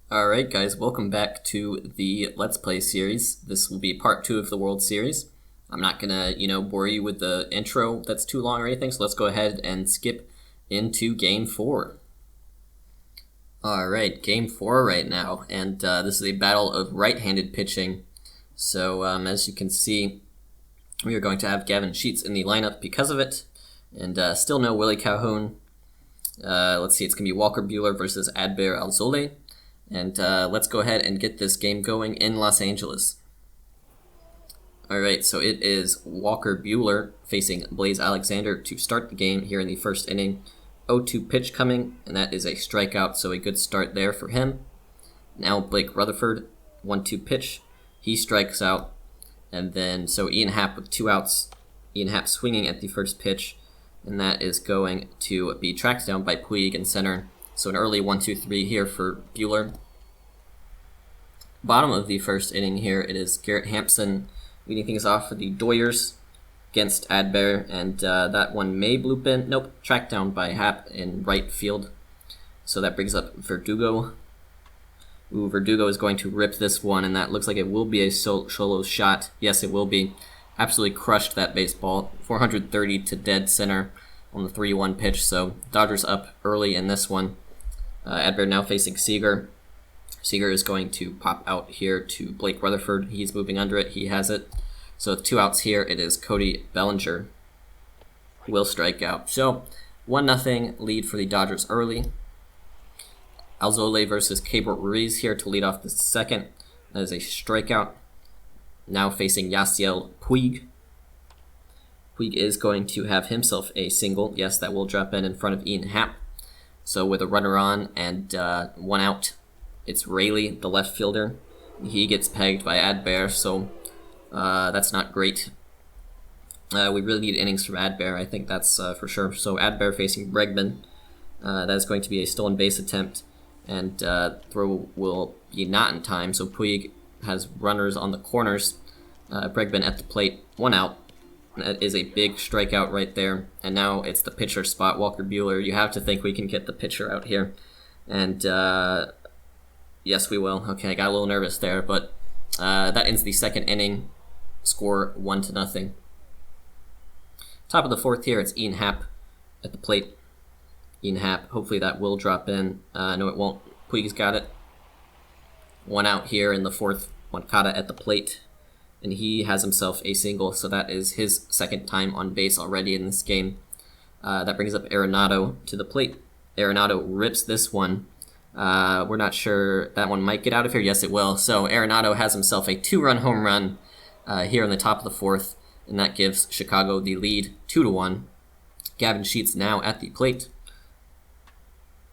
Alright guys, welcome back to the Let's Play series. This will be part 2 of the World Series. I'm not gonna, bore you with the intro that's too long or anything, so let's go ahead and skip into Game 4. Alright, Game 4 right now, and this is a battle of right-handed pitching. So, as you can see, we are going to have Gavin Sheets in the lineup because of it, and still no Willie Calhoun. Let's see, it's going to be Walker Buehler versus Adbert Alzolay. And let's go ahead and get this game going in Los Angeles. Alright, so it is Walker Buehler facing Blaze Alexander to start the game here in the first inning. 0-2 pitch coming, and that is a strikeout, so a good start there for him. Now Blake Rutherford, 1-2 pitch. He strikes out. And then, so Ian Happ with 2 outs. Ian Happ swinging at the first pitch. And that is going to be tracked down by Puig in center. So an early 1-2-3 here for Buehler. Bottom of the first inning here, it is Garrett Hampson leading things off for the Doyers against Adbert, and that one may bloop in. Nope, tracked down by Happ in right field. So that brings up Verdugo. Ooh, Verdugo is going to rip this one, and that looks like it will be a solo shot. Yes, it will be. Absolutely crushed that baseball. 430 to dead center on the 3-1 pitch, so Dodgers up early in this one. Adbert now facing Seager. Seager is going to pop out here to Blake Rutherford. He's moving under it. He has it. So with 2 outs here, it is Cody Bellinger who will strike out. So 1-0 lead for the Dodgers early. Alzolay versus Keibert Ruiz here to lead off the second. That is a strikeout. Now facing Yasiel Puig. Puig is going to have himself a single. Yes, that will drop in front of Ian Happ. So with a runner on and 1 out, it's Rayleigh, the left fielder. He gets pegged by Adbert, so that's not great. We really need innings from Adbert, I think that's for sure. So Adbert facing Bregman. That is going to be a stolen base attempt, and throw will be not in time. So Puig has runners on the corners. Bregman at the plate, 1 out. That is a big strikeout right there. And now it's the pitcher spot, Walker Buehler. You have to think we can get the pitcher out here. And yes, we will. Okay, I got a little nervous there, but that ends the second inning. Score 1-0. Top of the fourth here, it's Ian Happ at the plate. Ian Happ, hopefully that will drop in. No, it won't. Puig's got it. 1 out here in the fourth. Moncada at the plate. And he has himself a single, so that is his second time on base already in this game. That brings up Arenado to the plate. Arenado rips this one. We're not sure. That one might get out of here. Yes, it will. So Arenado has himself a 2-run home run here in the top of the fourth, and that gives Chicago the lead 2-1. Gavin Sheets now at the plate.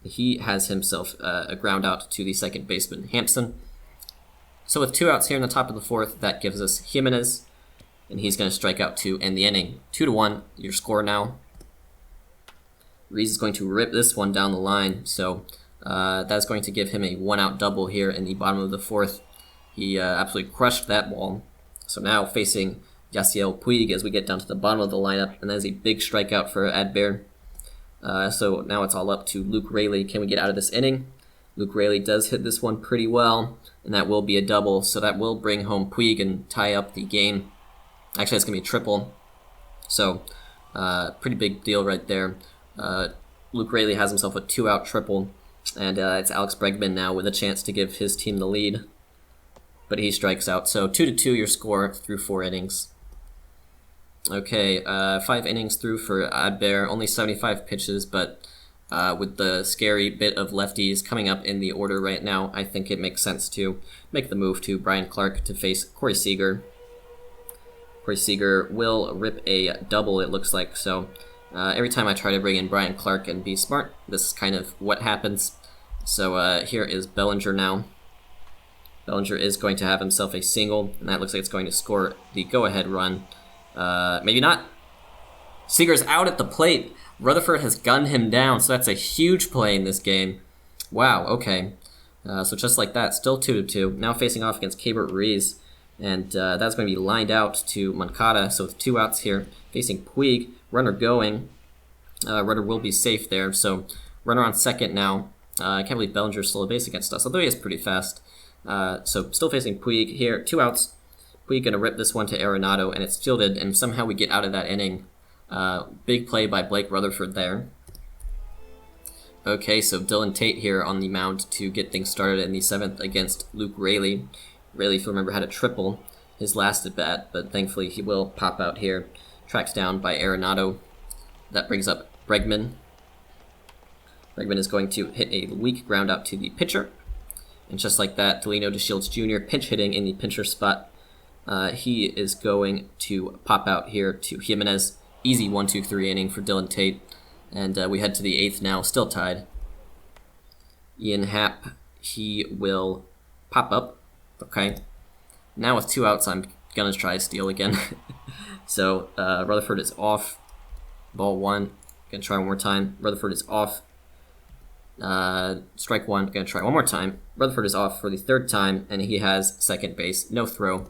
He has himself a ground out to the second baseman, Hampson. So with 2 outs here in the top of the fourth, that gives us Jimenez, and he's going to strike out to end the inning. 2-1, your score now. Reese is going to rip this one down the line, so that's going to give him a 1-out double here in the bottom of the fourth. He absolutely crushed that ball. So now facing Yasiel Puig as we get down to the bottom of the lineup, and that is a big strikeout for Adbert. So now it's all up to Luke Rayleigh. Can we get out of this inning? Luke Rayleigh does hit this one pretty well, and that will be a double, so that will bring home Puig and tie up the game. Actually, it's going to be a triple, so pretty big deal right there. Luke Rayleigh has himself a 2-out triple, and it's Alex Bregman now with a chance to give his team the lead, but he strikes out. So 2-2 your score through 4 innings. Okay, 5 innings through for Adbert, only 75 pitches, but with the scary bit of lefties coming up in the order right now, I think it makes sense to make the move to Brian Clark to face Corey Seager. Corey Seager will rip a double, it looks like, so every time I try to bring in Brian Clark and be smart, this is kind of what happens. So here is Bellinger now. Bellinger is going to have himself a single, and that looks like it's going to score the go-ahead run. Maybe not. Seager's out at the plate. Rutherford has gunned him down, so that's a huge play in this game. Wow, okay. So just like that, still 2-2. Now facing off against Keibert Ruiz, and that's going to be lined out to Moncada. So with 2 outs here, facing Puig, runner going. Runner will be safe there, so runner on second now. I can't believe Bellinger's still a base against us, although he is pretty fast. So still facing Puig here. 2 outs. Puig gonna rip this one to Arenado, and it's fielded, and somehow we get out of that inning. Big play by Blake Rutherford there. Okay, so Dylan Tate here on the mound to get things started in the 7th against Luke Raley. Raley, if you remember, had a triple his last at bat, but thankfully he will pop out here. Tracked down by Arenado. That brings up Bregman. Bregman is going to hit a weak ground out to the pitcher. And just like that, Delino DeShields Jr. pinch hitting in the pincher spot. He is going to pop out here to Jimenez. Easy 1-2-3 inning for Dylan Tate. And we head to the 8th now, still tied. Ian Happ, he will pop up. Okay. Now with 2 outs, I'm going to try steal again. So Rutherford is off. Ball 1. Going to try one more time. Rutherford is off. Strike 1. Going to try one more time. Rutherford is off for the 3rd time, and he has second base. No throw.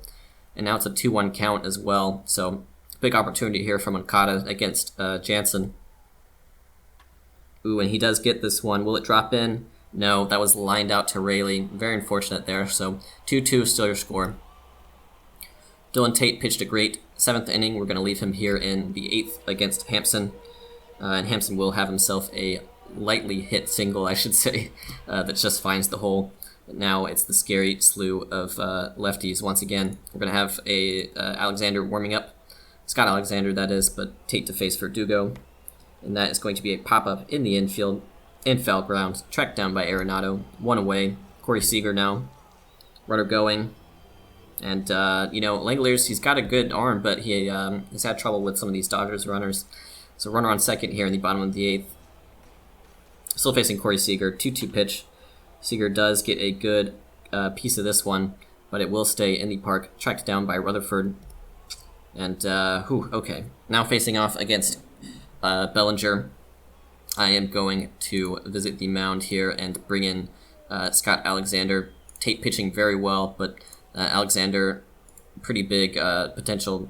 And now it's a 2-1 count as well. So big opportunity here from Okada against Jansen. Ooh, and he does get this one. Will it drop in? No, that was lined out to Raley. Very unfortunate there. So 2-2, still your score. Dylan Tate pitched a great 7th inning. We're going to leave him here in the 8th against Hampson. And Hampson will have himself a lightly hit single, I should say, that just finds the hole. But now it's the scary slew of lefties once again. We're going to have Alexander warming up. Scott Alexander, that is, but Tate to face Verdugo. And that is going to be a pop-up in the infield, in foul ground, tracked down by Arenado. 1 away. Corey Seager now. Runner going. And, Langoliers, he's got a good arm, but he has had trouble with some of these Dodgers runners. So runner on second here in the bottom of the 8th. Still facing Corey Seager. 2-2 pitch. Seager does get a good piece of this one, but it will stay in the park, tracked down by Rutherford. And, okay. Now facing off against Bellinger. I am going to visit the mound here and bring in Scott Alexander. Tate pitching very well, but Alexander, pretty big potential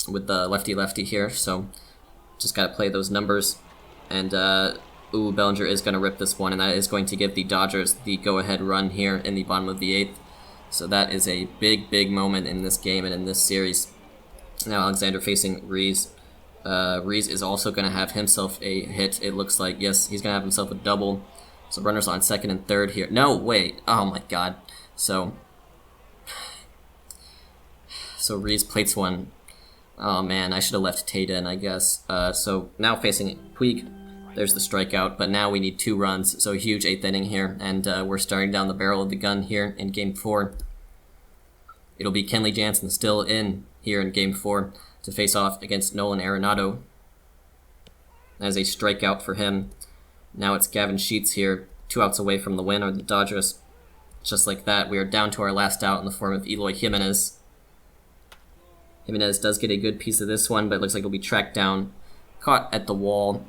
with the lefty-lefty here, so just got to play those numbers. And, Bellinger is going to rip this one, and that is going to give the Dodgers the go-ahead run here in the bottom of the 8th. So that is a big, big moment in this game and in this series. Now Alexander facing Rees. Rees is also going to have himself a hit, it looks like. Yes, he's going to have himself a double. So runners on second and third here. No, wait. Oh, my God. So Rees plates one. Oh, man, I should have left Tate in, I guess. So now facing Puig. There's the strikeout, but now we need 2 runs. So a huge 8th inning here, and we're starting down the barrel of the gun here in Game 4. It'll be Kenley Jansen still in here in Game 4 to face off against Nolan Arenado. As a strikeout for him. Now it's Gavin Sheets here. 2 outs away from the win are the Dodgers. Just like that, we are down to our last out in the form of Eloy Jimenez. Jimenez does get a good piece of this one, but it looks like it'll be tracked down. Caught at the wall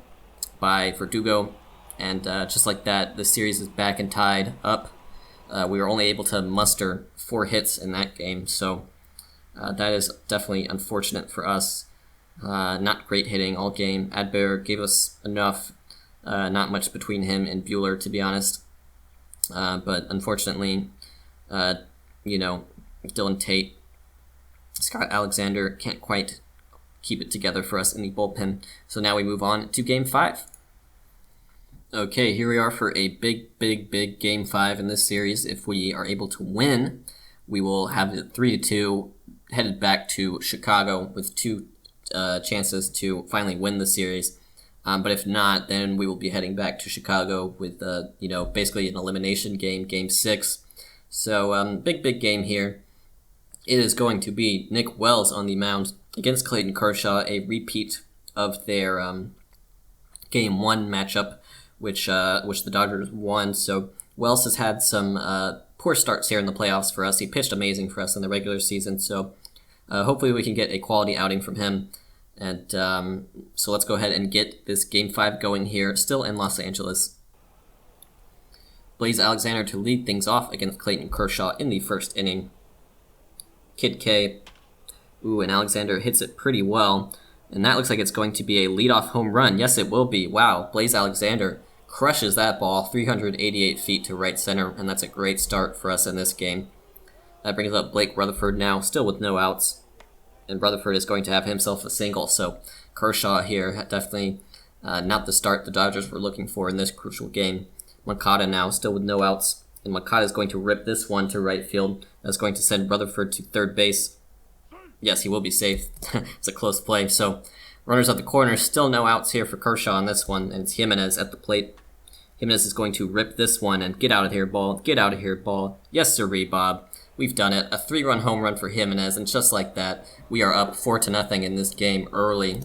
by Verdugo. And just like that, the series is back and tied up. We were only able to muster 4 hits in that game, so that is definitely unfortunate for us. Not great hitting all game. Adbear gave us enough. Not much between him and Bueller, to be honest. But unfortunately, Dylan Tate, Scott Alexander can't quite keep it together for us in the bullpen. So now we move on to Game 5. Okay, here we are for a big, big, big Game 5 in this series. If we are able to win, we will have it 3-2, headed back to Chicago with 2 chances to finally win the series. But if not, then we will be heading back to Chicago with, basically an elimination game, Game 6. So, big, big game here. It is going to be Nick Wells on the mound against Clayton Kershaw, a repeat of their Game 1 matchup, which the Dodgers won. So Wells has had some poor starts here in the playoffs for us. He pitched amazing for us in the regular season, so hopefully we can get a quality outing from him. And so let's go ahead and get this Game 5 going here, still in Los Angeles. Blaze Alexander to lead things off against Clayton Kershaw in the first inning. Kid K. Ooh, and Alexander hits it pretty well. And that looks like it's going to be a leadoff home run. Yes, it will be. Wow, Blaze Alexander crushes that ball 388 feet to right center, and that's a great start for us in this game. That brings up Blake Rutherford now, still with no outs. And Rutherford is going to have himself a single, so Kershaw here, definitely not the start the Dodgers were looking for in this crucial game. Moncada now, still with no outs, and Moncada is going to rip this one to right field. That's going to send Rutherford to third base. Yes, he will be safe. It's a close play. So runners at the corner, still no outs here for Kershaw on this one, and it's Jimenez at the plate. Jimenez is going to rip this one and get out of here, ball. Get out of here, ball. Yes, sirree, Bob. We've done it. A 3-run home run for Jimenez, and just like that, we are up 4-0 in this game early.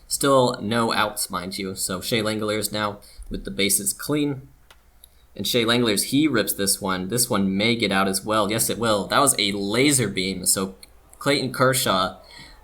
Still no outs, mind you. So Shea Langeliers now with the bases clean. And Shea Langeliers, he rips this one. This one may get out as well. Yes, it will. That was a laser beam. So Clayton Kershaw,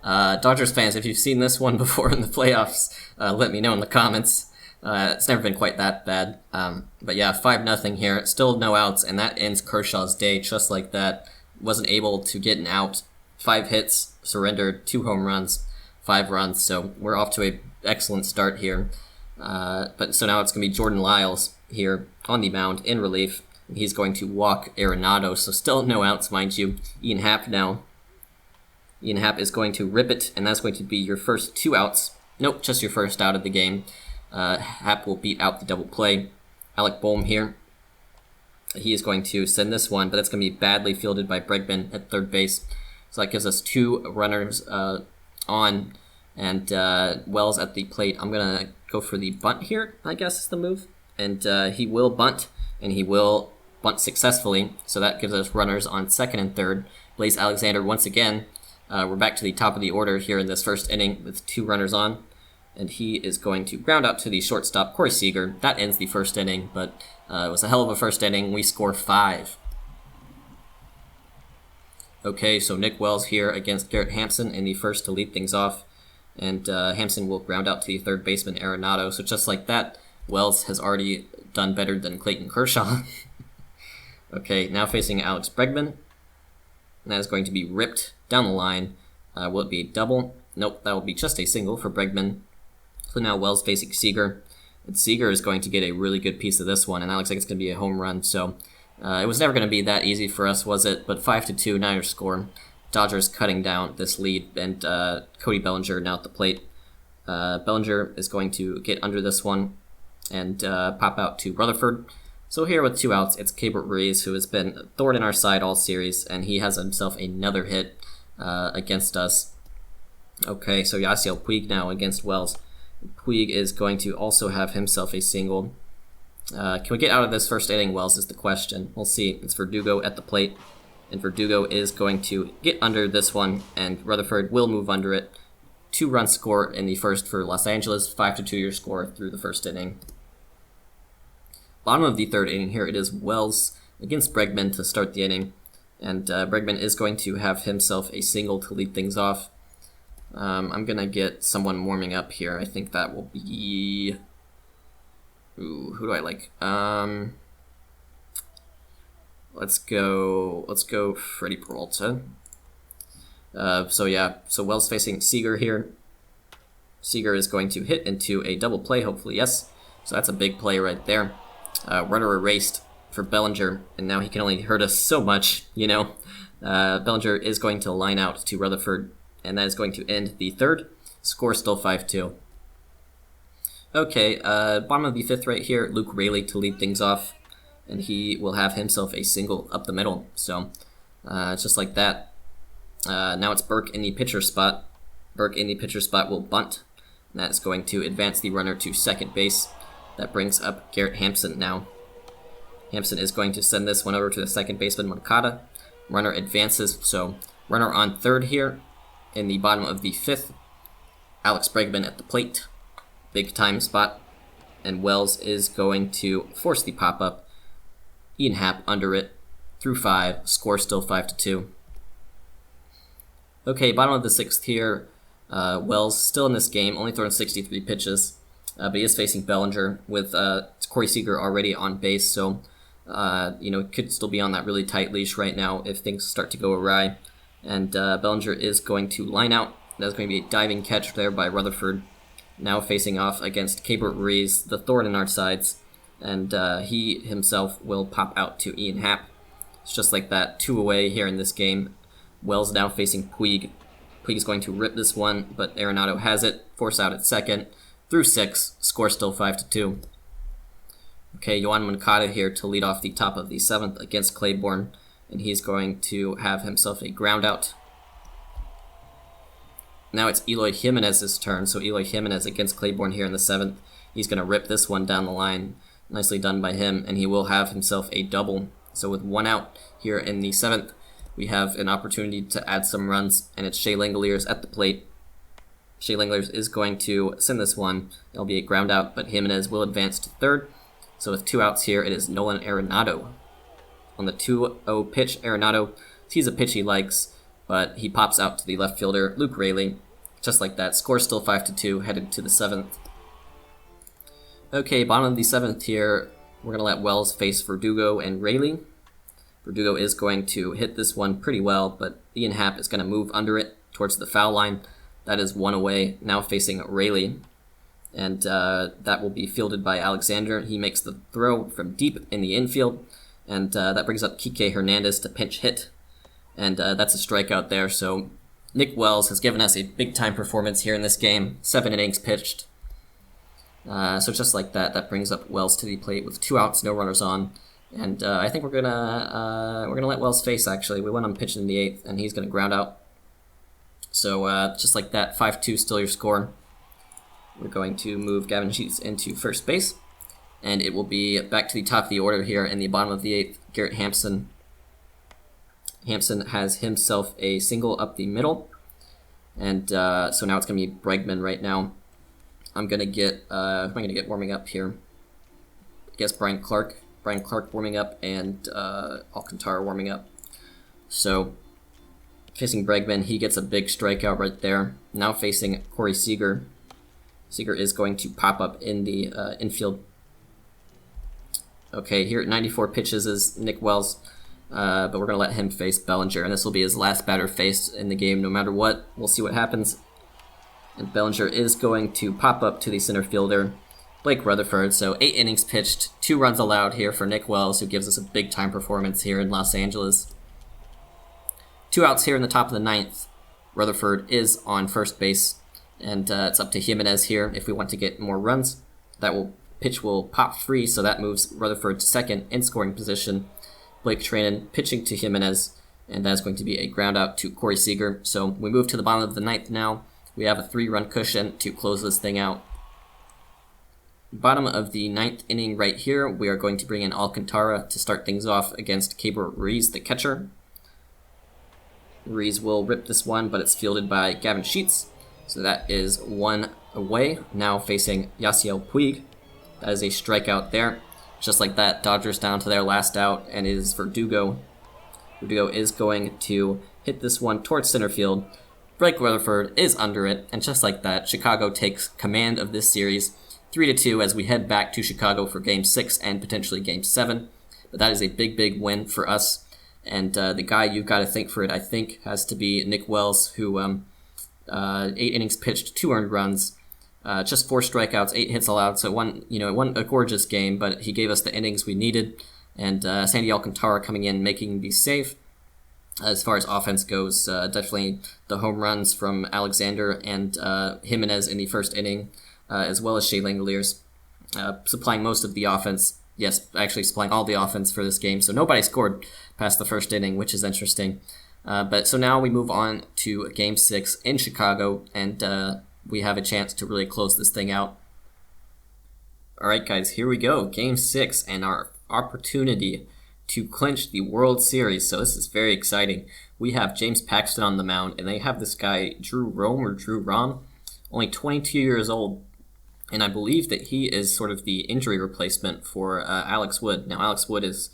Dodgers fans, if you've seen this one before in the playoffs, let me know in the comments. It's never been quite that bad. But yeah, 5-0 here. Still no outs, and that ends Kershaw's day just like that. Wasn't able to get an out. 5 hits, surrendered, 2 home runs, 5 runs. So we're off to an excellent start here. But so now it's going to be Jordan Lyles here on the mound in relief. He's going to walk Arenado, so still no outs, mind you. Ian Happ now. Ian Happ is going to rip it, and that's going to be your first 2 outs. Nope, just your first out of the game. Happ will beat out the double play. Alec Boehm here. He is going to send this one, but it's going to be badly fielded by Bregman at third base. So that gives us 2 runners on, and Wells at the plate. I'm going to go for the bunt here, I guess is the move. And he will bunt, and he will bunt successfully. So that gives us runners on second and third. Blaze Alexander once again. We're back to the top of the order here in this first inning with 2 runners on. And he is going to ground out to the shortstop, Corey Seager. That ends the first inning, but it was a hell of a first inning. We score 5. Okay, so Nick Wells here against Garrett Hampson in the first to lead things off. And Hampson will ground out to the third baseman, Arenado. So just like that, Wells has already done better than Clayton Kershaw. Okay, now facing Alex Bregman. And that is going to be ripped down the line. Will it be a double? Nope, that will be just a single for Bregman. So now Wells facing Seager. And Seager is going to get a really good piece of this one, and that looks like it's going to be a home run. So it was never going to be that easy for us, was it? But 5-2, Niners score. Dodgers cutting down this lead, and Cody Bellinger now at the plate. Bellinger is going to get under this one and pop out to Rutherford. So here with 2 outs, it's Keibert Ruiz, who has been a thorn in our side all series, and he has himself another hit against us. Okay, so Yasiel Puig now against Wells. Puig is going to also have himself a single. Can we get out of this first inning, Wells, is the question. We'll see. It's Verdugo at the plate, and Verdugo is going to get under this one, and Rutherford will move under it. 2-run score in the first for Los Angeles, 5-2 your score through the first inning. Bottom of the third inning here, it is Wells against Bregman to start the inning, and Bregman is going to have himself a single to lead things off. I'm going to get someone warming up here. I think that will be... Ooh, who do I like? Let's go Freddie Peralta. So Wells facing Seager here. Seager is going to hit into a double play, hopefully, yes. So that's a big play right there. Runner erased for Bellinger, and now he can only hurt us so much, you know. Bellinger is going to line out to Rutherford, and that is going to end the third. Score still 5-2. Okay, bottom of the fifth right here, Luke Raley to lead things off, and he will have himself a single up the middle. So, just like that. Now it's Burke in the pitcher spot. Burke in the pitcher spot will bunt, and that is going to advance the runner to second base. That brings up Garrett Hampson now. Hampson is going to send this one over to the second baseman, Moncada. Runner advances, so runner on third here. In the bottom of the fifth, Alex Bregman at the plate. Big time spot. And Wells is going to force the pop-up. Ian Happ under it. Through 5. Score still 5-2. Okay, bottom of the sixth here. Wells still in this game. Only thrown 63 pitches. But he is facing Bellinger with Corey Seager already on base. So, could still be on that really tight leash right now if things start to go awry. And Bellinger is going to line out. That's going to be a diving catch there by Rutherford. now facing off against Cabert Ruiz, the thorn in our sides, and he himself will pop out to Ian Happ. It's just like that, 2 away here in this game. Wells now facing Puig. Puig is going to rip this one, but Arenado has it, force out at second, through 6, score still 5-2. Okay, Yoan Moncada here to lead off the top of the 7th against Claiborne, and he's going to have himself a ground out. Now it's Eloy Jimenez's turn, so Eloy Jimenez against Claiborne here in the 7th. He's going to rip this one down the line. Nicely done by him, and he will have himself a double. So with 1 out here in the 7th, we have an opportunity to add some runs, and it's Shea Langoliers at the plate. Shea Langoliers is going to send this one. It'll be a ground out, but Jimenez will advance to 3rd. So with 2 outs here, it is Nolan Arenado. On the 2-0 pitch, Arenado sees a pitch he likes, but he pops out to the left fielder, Luke Raley. Just like that, score still 5-2, headed to the 7th. Okay, bottom of the 7th here, we're going to let Wells face Verdugo and Raley. Verdugo is going to hit this one pretty well, but Ian Happ is going to move under it towards the foul line. That is 1 away, now facing Raley. And that will be fielded by Alexander. He makes the throw from deep in the infield, and that brings up Kike Hernandez to pinch hit. And that's a strikeout there, so Nick Wells has given us a big-time performance here in this game. 7 innings pitched. So just like that, that brings up Wells to the plate with 2 outs, no runners on. And I think we're gonna let Wells face, actually. We want him pitching in the 8th, and he's gonna ground out. So just like that, 5-2 still your score. We're going to move Gavin Sheets into first base, and it will be back to the top of the order here in the bottom of the 8th. Garrett Hampson. Hampson has himself a single up the middle, and so now it's going to be Bregman right now. I'm going to get, who am I going to get warming up here? I guess Brian Clark. Brian Clark warming up, and Alcantara warming up. So, facing Bregman, he gets a big strikeout right there. Now facing Corey Seager. Seager is going to pop up in the infield. Okay, here at 94 pitches is Nick Wells, but we're going to let him face Bellinger, and this will be his last batter faced in the game no matter what. We'll see what happens. And Bellinger is going to pop up to the center fielder, Blake Rutherford. So 8 innings pitched, 2 runs allowed here for Nick Wells, who gives us a big-time performance here in Los Angeles. 2 outs here in the top of the 9th. Rutherford is on first base. And it's up to Jimenez here if we want to get more runs. Pitch will pop free, so that moves Rutherford to second in scoring position. Blake Trainen pitching to Jimenez, and that is going to be a ground out to Corey Seager. So we move to the bottom of the 9th now. We have a 3-run cushion to close this thing out. Bottom of the 9th inning right here, we are going to bring in Alcantara to start things off against Cabert Ruiz, the catcher. Ruiz will rip this one, but it's fielded by Gavin Sheets. So that is 1 away, now facing Yasiel Puig. That is a strikeout there. Just like that, Dodgers down to their last out, and it is Verdugo. Verdugo is going to hit this one towards center field. Blake Rutherford is under it, and just like that, Chicago takes command of this series 3-2 as we head back to Chicago for Game 6 and potentially Game 7. But that is a big, big win for us. And the guy you've got to thank for it, I think, has to be Nick Wells, who 8 innings pitched, 2 earned runs, just 4 strikeouts, 8 hits allowed. So it wasn't a gorgeous game, but he gave us the innings we needed. And Sandy Alcantara coming in, making the save. As far as offense goes, definitely the home runs from Alexander and Jimenez in the first inning, as well as Shea Langoliers, supplying most of the offense. Yes, actually supplying all the offense for this game. So nobody scored past the first inning, which is interesting. But so now we move on to Game 6 in Chicago, and we have a chance to really close this thing out. All right, guys, here we go. Game 6 and our opportunity to clinch the World Series. So this is very exciting. We have James Paxton on the mound, and they have this guy, Drew Rom, only 22 years old. And I believe that he is sort of the injury replacement for Alex Wood. Now, Alex Wood is,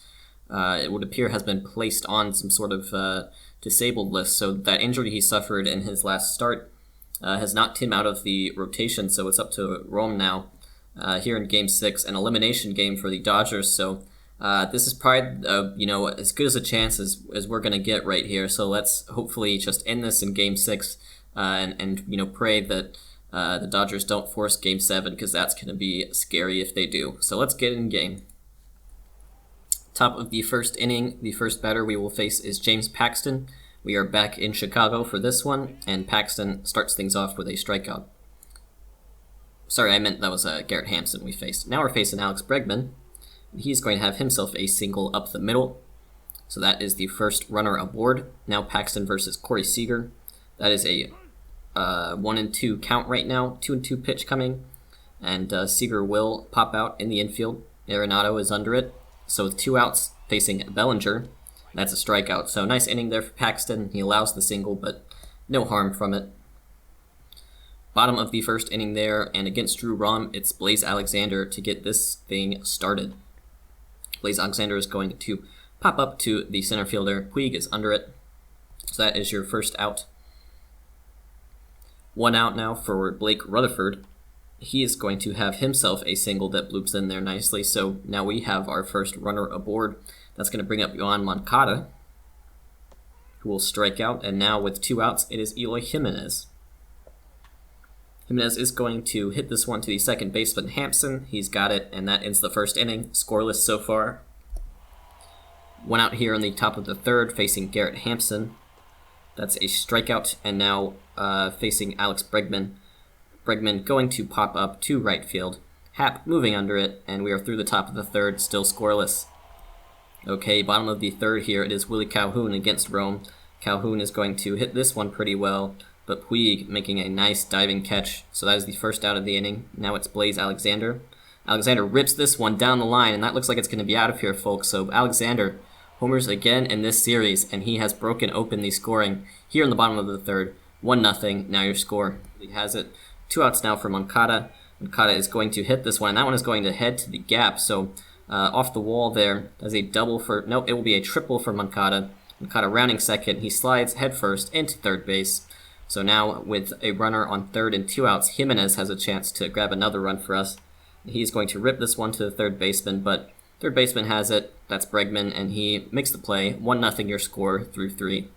it would appear, has been placed on some sort of disabled list. So that injury he suffered in his last start has knocked him out of the rotation. So it's up to Rome now here in Game 6, an elimination game for the Dodgers. So this is probably, as good as a chance as we're going to get right here. So let's hopefully just end this in Game 6 and pray that The Dodgers don't force Game 7 because that's going to be scary if they do. So let's get in game. Top of the first inning, the first batter we will face is James Paxton. We are back in Chicago for this one, and Paxton starts things off with a strikeout. Sorry, I meant that was Garrett Hampson we faced. Now we're facing Alex Bregman. He's going to have himself a single up the middle. So that is the first runner aboard. Now Paxton versus Corey Seager. That is a 1-2 count right now. 2-2 pitch coming. And Seager will pop out in the infield. Arenado is under it. So with 2 outs facing Bellinger, that's a strikeout. So nice inning there for Paxton. He allows the single, but no harm from it. Bottom of the first inning there, and against Drew Rom, it's Blaze Alexander to get this thing started. Blaze Alexander is going to pop up to the center fielder. Puig is under it. So that is your first out. 1 out now for Blake Rutherford. He is going to have himself a single that bloops in there nicely. So now we have our first runner aboard. That's going to bring up Yoan Moncada, who will strike out. And now with 2 outs, it is Eloy Jimenez. Jimenez is going to hit this one to the second baseman, Hampson. He's got it, and that ends the first inning. Scoreless so far. 1 out here on the top of the third, facing Garrett Hampson. That's a strikeout, and now facing Alex Bregman. Bregman going to pop up to right field. Happ moving under it, and we are through the top of the third, still scoreless. Okay, bottom of the third here, it is Willie Calhoun against Rome. Calhoun is going to hit this one pretty well, but Puig making a nice diving catch. So that is the first out of the inning. Now it's Blaze Alexander. Alexander rips this one down the line, and that looks like it's going to be out of here, folks. So Alexander homers again in this series, and he has broken open the scoring here in the bottom of the third. 1-0, now your score. He has it. 2 outs now for Moncada. Moncada is going to hit this one, and that one is going to head to the gap. So off the wall there, as a double for, nope, it will be a triple for Moncada. Moncada rounding second. He slides headfirst into third base. So now with a runner on third and 2 outs, Jimenez has a chance to grab another run for us. He's going to rip this one to the third baseman, but third baseman has it. That's Bregman, and he makes the play. 1-0 your score through 3.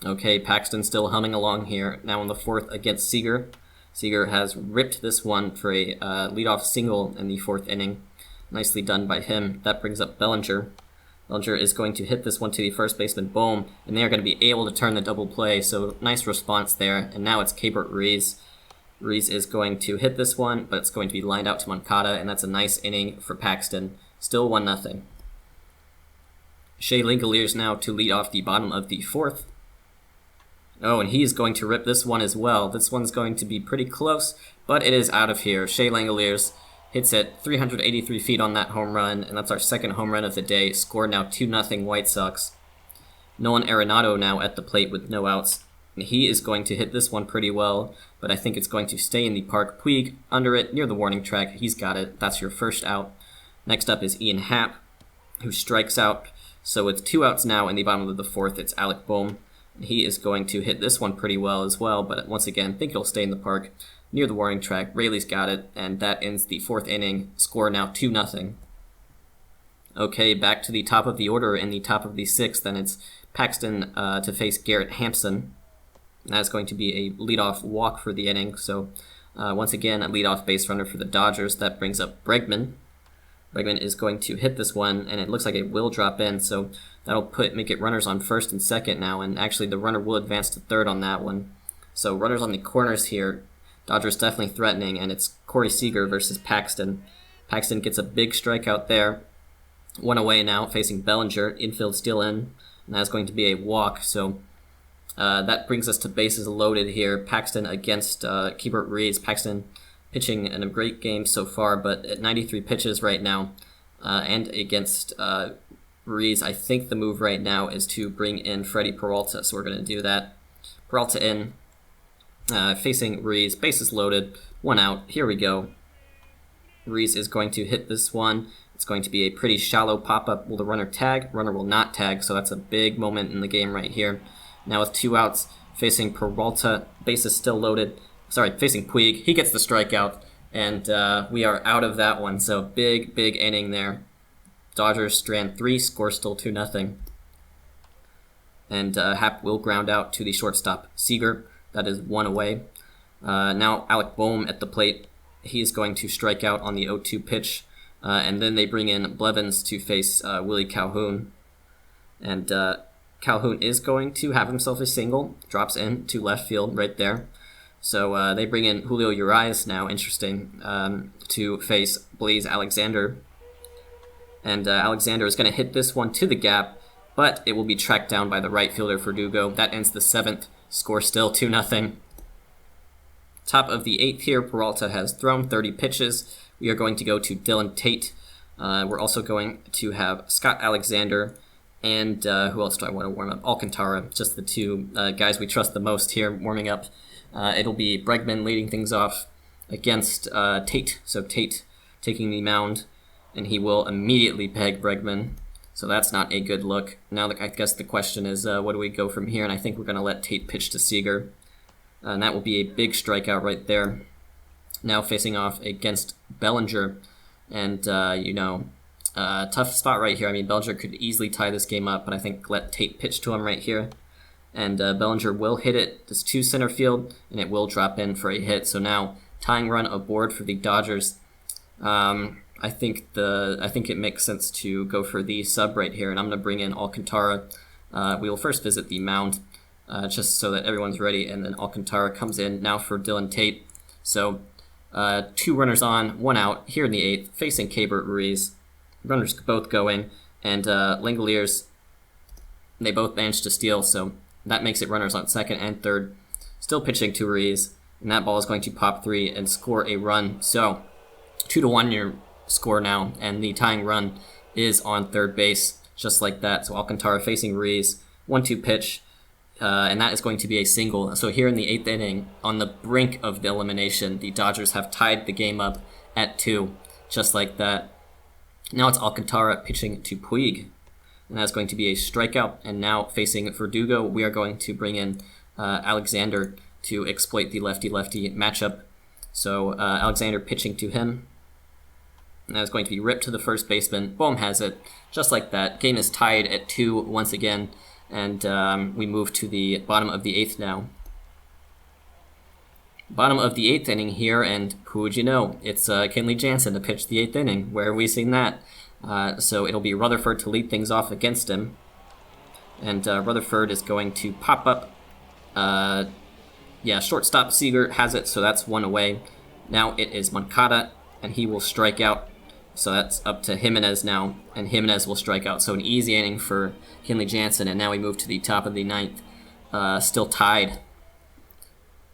Okay, Paxton still humming along here. Now in the fourth against Seager. Seager has ripped this one for a leadoff single in the 4th inning. Nicely done by him. That brings up Bellinger. Bellinger is going to hit this one to the first baseman, boom, and they are going to be able to turn the double play, so nice response there. And now it's Keibert Ruiz. Ruiz is going to hit this one, but it's going to be lined out to Moncada, and that's a nice inning for Paxton. Still 1-0. Shea Langeliers now to lead off the bottom of the 4th. Oh, and he's going to rip this one as well. This one's going to be pretty close, but it is out of here. Shea Langeliers hits it 383 feet on that home run, and that's our second home run of the day. Score now 2-0 White Sox. Nolan Arenado now at the plate with no outs. And he is going to hit this one pretty well, but I think it's going to stay in the park. Puig under it near the warning track. He's got it. That's your first out. Next up is Ian Happ, who strikes out. So with 2 outs now in the bottom of the 4th, it's Alec Bohm. He is going to hit this one pretty well as well, but once again, I think it'll stay in the park near the warning track. Rayleigh's got it, and that ends the 4th inning. Score now 2-0. Okay, back to the top of the order in the top of the 6th, and it's Paxton to face Garrett Hampson. That's going to be a leadoff walk for the inning. So once again, a leadoff base runner for the Dodgers. That brings up Bregman. Bregman is going to hit this one, and it looks like it will drop in. So that'll make it runners on first and second now, and actually the runner will advance to third on that one. So runners on the corners here. Dodgers definitely threatening, and it's Corey Seager versus Paxton. Paxton gets a big strikeout there. 1 away now, facing Bellinger. Infield still in, and that's going to be a walk. So that brings us to bases loaded here. Paxton against Keibert Ruiz. Paxton pitching in a great game so far, but at 93 pitches right now, and against Ruiz, I think the move right now is to bring in Freddie Peralta, so we're going to do that. Peralta in, facing Ruiz, bases loaded, 1 out, here we go. Ruiz is going to hit this one. It's going to be a pretty shallow pop-up. Will the runner tag? Runner will not tag, so that's a big moment in the game right here. Now with 2 outs, facing Peralta, bases still loaded. Sorry, facing Puig. He gets the strikeout, and we are out of that one. So big inning there. Dodgers strand 3, score still 2-0. And Happ will ground out to the shortstop, Seager. That is 1 away. Now Alec Boehm at the plate. He's going to strike out on the 0-2 pitch. And then they bring in Blevins to face Willie Calhoun. And Calhoun is going to have himself a single. Drops in to left field right there. So they bring in Julio Urias now, interesting, to face Blaze Alexander. And Alexander is going to hit this one to the gap, but it will be tracked down by the right fielder Verdugo. That ends the 7th. Score still 2-0. Top of the 8th here, Peralta has thrown 30 pitches. We are going to go to Dylan Tate. We're also going to have Scott Alexander. And who else do I want to warm up? Alcantara, just the two guys we trust the most here warming up. It'll be Bregman leading things off against Tate. So Tate taking the mound, and he will immediately peg Bregman. So that's not a good look. Now I guess the question is, what do we go from here? And I think we're going to let Tate pitch to Seager. And that will be a big strikeout right there. Now facing off against Bellinger. And, tough spot right here. I mean, Bellinger could easily tie this game up, but I think let Tate pitch to him right here. And Bellinger will hit it just to center field, and it will drop in for a hit. So now tying run aboard for the Dodgers. I think it makes sense to go for the sub right here, and I'm going to bring in Alcantara. We will first visit the mound, just so that everyone's ready, and then Alcantara comes in now for Dylan Tate. So 2 runners on, 1 out here in the 8th, facing Keibert Ruiz. Runners both going, and Langoliers, they both managed to steal, so that makes it runners on 2nd and 3rd. Still pitching to Ruiz, and that ball is going to pop 3 and score a run. So 2-1 your score now, and the tying run is on 3rd base, just like that. So Alcantara facing Ruiz, 1-2 pitch, and that is going to be a single. So here in the 8th inning, on the brink of the elimination, the Dodgers have tied the game up at 2, just like that. Now it's Alcantara pitching to Puig, and that's going to be a strikeout. And now facing Verdugo, we are going to bring in Alexander to exploit the lefty-lefty matchup. So Alexander pitching to him. And that is going to be ripped to the first baseman. Boom, has it. Just like that. Game is tied at 2 once again. And we move to the bottom of the 8th now. Bottom of the 8th inning here, and who would you know? It's Kenley Jansen to pitch the 8th inning. Where have we seen that? So it'll be Rutherford to lead things off against him. And Rutherford is going to pop up. Shortstop Seager has it, so that's 1 away. Now it is Moncada, and he will strike out. So that's up to Jimenez now, and Jimenez will strike out. So an easy inning for Kenley Jansen, and now we move to the top of the 9th. Still tied.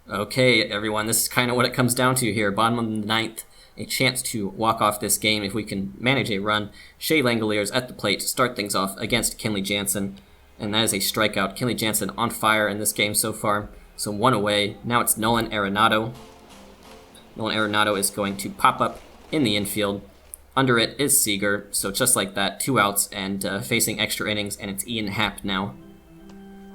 Okay, everyone, this is kind of what it comes down to here. Bottom of the 9th, a chance to walk off this game if we can manage a run. Shea Langoliers at the plate to start things off against Kenley Jansen, and that is a strikeout. Kenley Jansen on fire in this game so far, so 1 away. Now it's Nolan Arenado. Nolan Arenado is going to pop up in the infield. Under it is Seager, so just like that, 2 outs and facing extra innings, and it's Ian Happ now.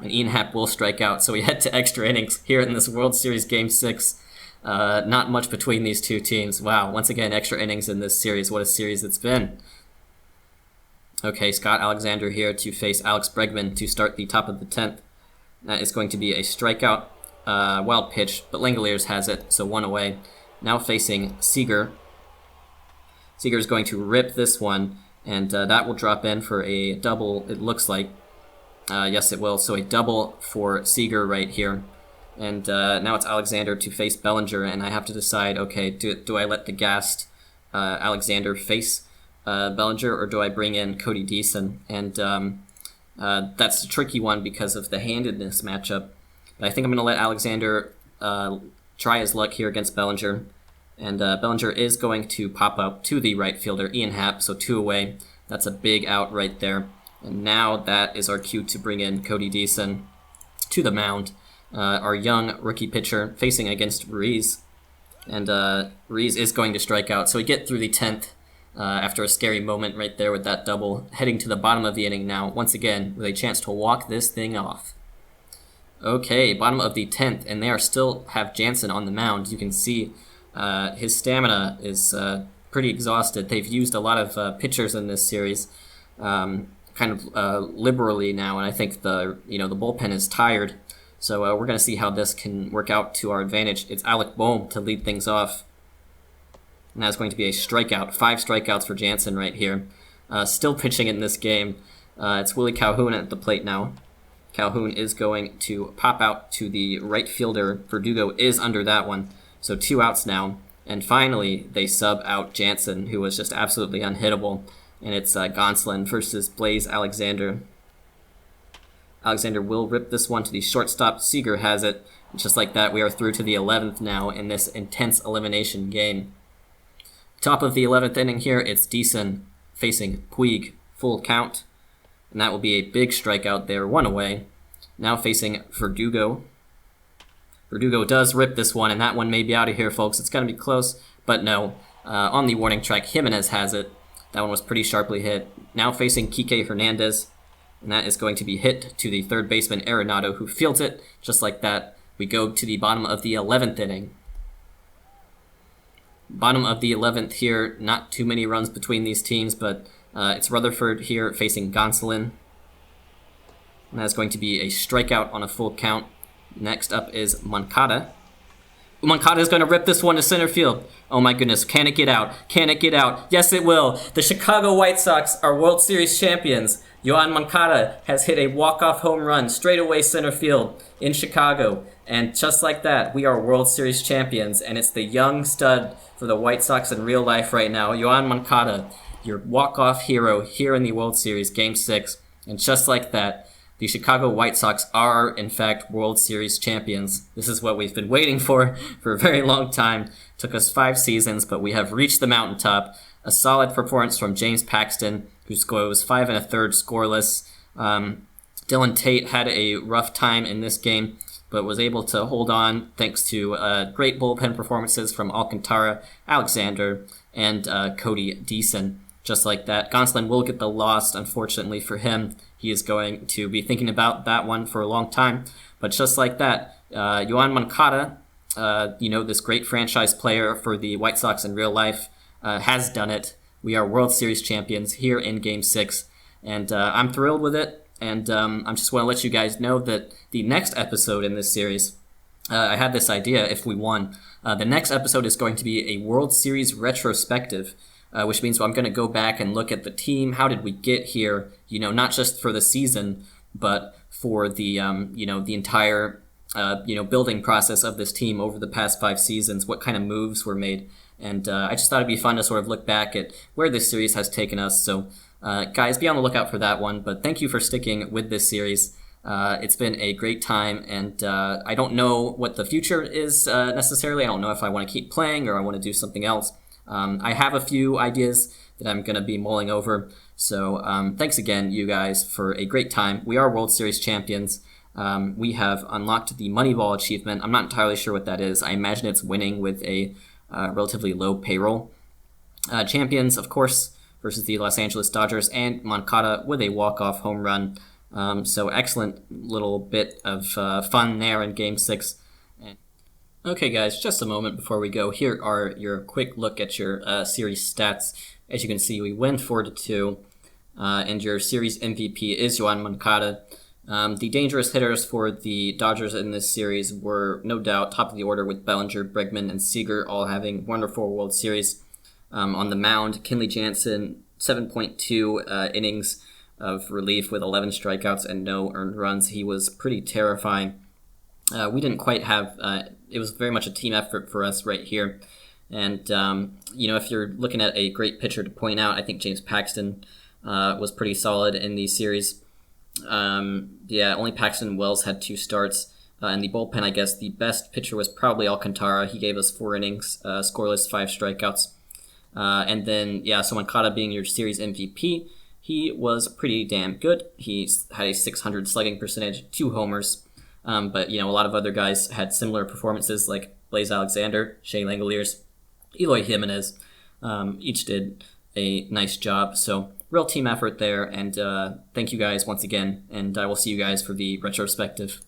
And Ian Happ will strike out, so we head to extra innings here in this World Series Game 6. Not much between these two teams. Wow, once again, extra innings in this series. What a series it's been. Okay, Scott Alexander here to face Alex Bregman to start the top of the 10th. That is going to be a strikeout, wild pitch, but Langoliers has it, so 1 away. Now facing Seager. Seager is going to rip this one, and that will drop in for a double, it looks like. Yes, it will. So a double for Seager right here. And now it's Alexander to face Bellinger, and I have to decide, okay, do I let the gassed Alexander face Bellinger, or do I bring in Cody Deason? And that's a tricky one because of the handedness matchup. But I think I'm going to let Alexander try his luck here against Bellinger. And Bellinger is going to pop up to the right fielder, Ian Happ, so 2 away. That's a big out right there. And now that is our cue to bring in Cody Deason to the mound. Our young rookie pitcher facing against Ruiz. And Ruiz is going to strike out. So we get through the 10th after a scary moment right there with that double. Heading to the bottom of the inning now, once again, with a chance to walk this thing off. Okay, bottom of the 10th, and they still have Jansen on the mound. You can see his stamina is pretty exhausted. They've used a lot of pitchers in this series. Kind of liberally now, and I think the bullpen is tired. So we're going to see how this can work out to our advantage. It's Alec Bohm to lead things off. And that's going to be a strikeout. 5 strikeouts for Jansen right here. Still pitching in this game. It's Willie Calhoun at the plate now. Calhoun is going to pop out to the right fielder. Verdugo is under that one. So 2 outs now. And finally, they sub out Jansen, who was just absolutely unhittable. And it's Gonsolin versus Blaze Alexander. Alexander will rip this one to the shortstop. Seager has it. Just like that, we are through to the 11th now in this intense elimination game. Top of the 11th inning here, it's Deason facing Puig. Full count. And that will be a big strikeout there, 1 away. Now facing Verdugo. Verdugo does rip this one, and that one may be out of here, folks. It's going to be close, but no. On the warning track, Jimenez has it. That one was pretty sharply hit. Now facing Kike Hernandez, and that is going to be hit to the third baseman, Arenado, who fields it. Just like that, we go to the bottom of the 11th inning. Bottom of the 11th here, not too many runs between these teams, but it's Rutherford here facing Gonsolin. And that's going to be a strikeout on a full count. Next up is Moncada. Moncada is going to rip this one to center field. Oh my goodness, can it get out? Can it get out? Yes, it will. The Chicago White Sox are World Series champions. Yoan Moncada has hit a walk-off home run straight away center field in Chicago. And just like that, we are World Series champions. And it's the young stud for the White Sox in real life right now, Yoan Moncada, your walk-off hero here in the World Series, Game 6. And just like that, the Chicago White Sox are, in fact, World Series champions. This is what we've been waiting for a very long time. Took us 5 seasons, but we have reached the mountaintop. A solid performance from James Paxton, who goes 5 1/3 scoreless. Dylan Tate had a rough time in this game, but was able to hold on thanks to great bullpen performances from Alcantara, Alexander, and Cody Deason. Just like that, Gonsolin will get the loss, unfortunately for him. He is going to be thinking about that one for a long time. But just like that, Yoan Moncada, this great franchise player for the White Sox in real life, has done it. We are World Series champions here in Game 6, and I'm thrilled with it. And I just want to let you guys know that the next episode in this series, I had this idea if we won. The next episode is going to be a World Series retrospective. Which means I'm going to go back and look at the team. How did we get here? Not just for the season, but for the the entire building process of this team over the past 5 seasons. What kind of moves were made? And I just thought it'd be fun to sort of look back at where this series has taken us. So guys, be on the lookout for that one. But thank you for sticking with this series. It's been a great time, and I don't know what the future is necessarily. I don't know if I want to keep playing or I want to do something else. I have a few ideas that I'm going to be mulling over. So thanks again, you guys, for a great time. We are World Series champions. We have unlocked the Moneyball achievement. I'm not entirely sure what that is. I imagine it's winning with a relatively low payroll. Champions, of course, versus the Los Angeles Dodgers, and Moncada with a walk-off home run. So excellent little bit of fun there in Game 6. Okay, guys, just a moment before we go. Here are your quick look at your series stats. As you can see, we win 4-2, and your series MVP is Yoan Moncada. The dangerous hitters for the Dodgers in this series were, no doubt, top of the order with Bellinger, Bregman, and Seager all having wonderful World Series. On the mound, Kenley Jansen, 7.2 innings of relief with 11 strikeouts and no earned runs. He was pretty terrifying. We didn't quite have... it was very much a team effort for us right here. And, if you're looking at a great pitcher to point out, I think James Paxton was pretty solid in the series. Only Paxton and Wells had 2 starts. In the bullpen, I guess the best pitcher was probably Alcantara. He gave us 4 innings, scoreless, 5 strikeouts. And then, so Moncada being your series MVP, he was pretty damn good. He had a 600 slugging percentage, 2 homers. But, a lot of other guys had similar performances like Blaze Alexander, Shea Langoliers, Eloy Jimenez. Each did a nice job. So real team effort there. And thank you guys once again. And I will see you guys for the retrospective.